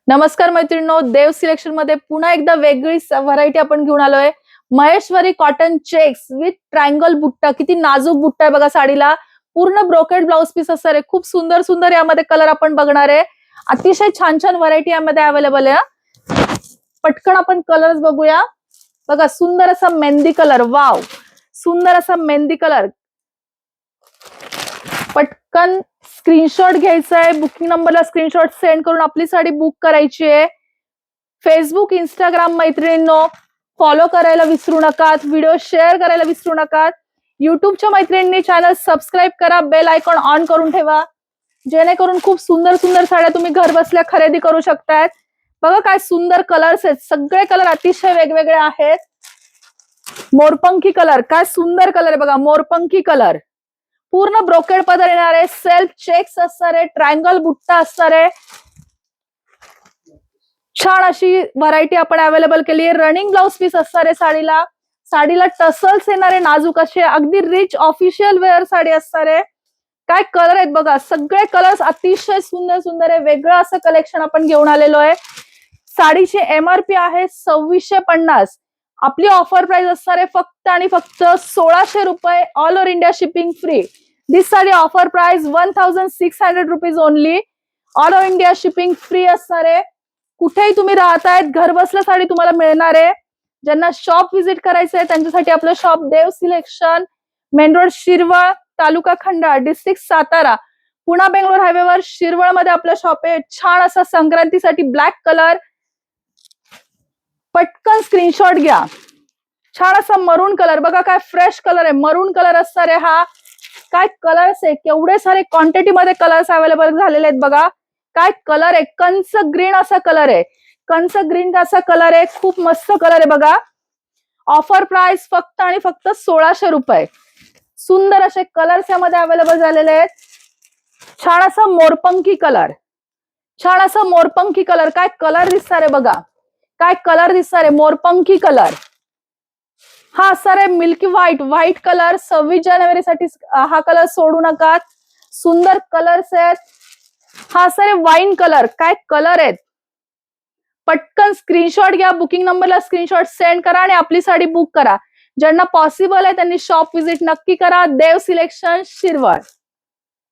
नमस्कार मैत्रिणींनो, देव सिलेक्शन मध्ये पुन्हा एकदा वेगळी व्हरायटी आपण घेऊन आलोय. Maheshwari cotton checks with triangle बुट्टा. किती नाजूक बुट्टा आहे बघा साडीला. पूर्ण ब्रोकेड ब्लाउज पीस असणार आहे. खूप सुंदर सुंदर यामध्ये कलर आपण बघणार आहे. अतिशय छान छान व्हरायटी यामध्ये अवेलेबल आहे. पटकन आपण कलर्स बघूया. बघा सुंदर असा मेहंदी कलर. वाव, सुंदर असा मेहंदी कलर. पटकन स्क्रीनशॉट घ्यायचा आहे. बुकिंग नंबरला स्क्रीनशॉट सेंड करून आपली साडी बुक करायची आहे. फेसबुक, इंस्टाग्राम मैत्रिणींनो फॉलो करायला विसरू नका. व्हिडिओ शेअर करायला विसरू नका. युट्यूबच्या मैत्रिणींनी चॅनल सबस्क्राईब करा. बेल आयकॉन ऑन करून ठेवा, जेणेकरून खूप सुंदर सुंदर साड्या तुम्ही घर बसल्या खरेदी करू शकताय. बघा काय सुंदर कलर्स आहेत. सगळे कलर अतिशय वेगवेगळे आहेत. मोरपंखी कलर, काय सुंदर कलर आहे बघा. मोरपंखी कलर, पूर्ण ब्रोकेड पदर येणार आहे. सेल्फ चेक्स असणार आहे. ट्रायंगल बुट्टा असणार आहे. छान अशी व्हरायटी आपण अवेलेबल केली आहे. रनिंग ब्लाउज पीस असणार आहे साडीला. साडीला टसल्स येणार आहे नाजूक असे. अगदी रिच ऑफिशियल वेअर साडी असणार आहे. काय कलर आहेत बघा. सगळे कलर्स अतिशय सुंदर सुंदर आहे. वेगळं असं कलेक्शन आपण घेऊन आलेलो आहे. साडीची MRP आहे 2650. आपली ऑफर प्राइस असणार आहे फक्त आणि फक्त 1600 रुपये. All over India shipping free. This sari offer price 1600 rupees only. All over India shipping free असणार आहे. कुठेही तुम्ही राहतायत, घर बसल्या साडी तुम्हाला मिळणार आहे. ज्यांना शॉप व्हिजिट करायचंय त्यांच्यासाठी आपलं शॉप देव सिलेक्शन, मेन रोड शिरवळ, तालुका खंडाळा, डिस्ट्रिक्ट सातारा, पुणा बेंगलोर हायवेवर शिरवळ मध्ये आपलं शॉप आहे. छान असा संक्रांतीसाठी ब्लॅक कलर. पटकन स्क्रीनशॉट घ्या. छान असा मरून कलर बघा. काय फ्रेश कलर आहे. मरून कलर असणार आहे हा. काय कलर्स आहे. केवढे सारे क्वांटिटी मध्ये कलर्स अवेलेबल झालेले आहेत बघा. काय कलर आहे. कंच ग्रीन असा कलर आहे. कंच ग्रीन असा कलर आहे. खूप मस्त कलर आहे बघा. ऑफर प्राइस फक्त आणि फक्त 1600 रुपये. सुंदर असे कलर्स यामध्ये अवेलेबल झालेले आहेत. छान असा मोरपंखी कलर. छान असा मोरपंखी कलर. काय कलर दिसणार आहे बघा. काय कलर दिसणार आहे. मोरपंखी कलर हा असणार आहे. Milky white, white colour. 26 जानेवारी साठी हा कलर सोडू नका. सुंदर कलर्स आहेत. हा असणार आहे वाईन कलर. काय कलर आहेत. पटकन स्क्रीनशॉट घ्या. बुकिंग नंबरला स्क्रीनशॉट सेंड करा आणि आपली साडी बुक करा. ज्यांना पॉसिबल आहे त्यांनी शॉप व्हिजिट नक्की करा. देव सिलेक्शन शिरवळ.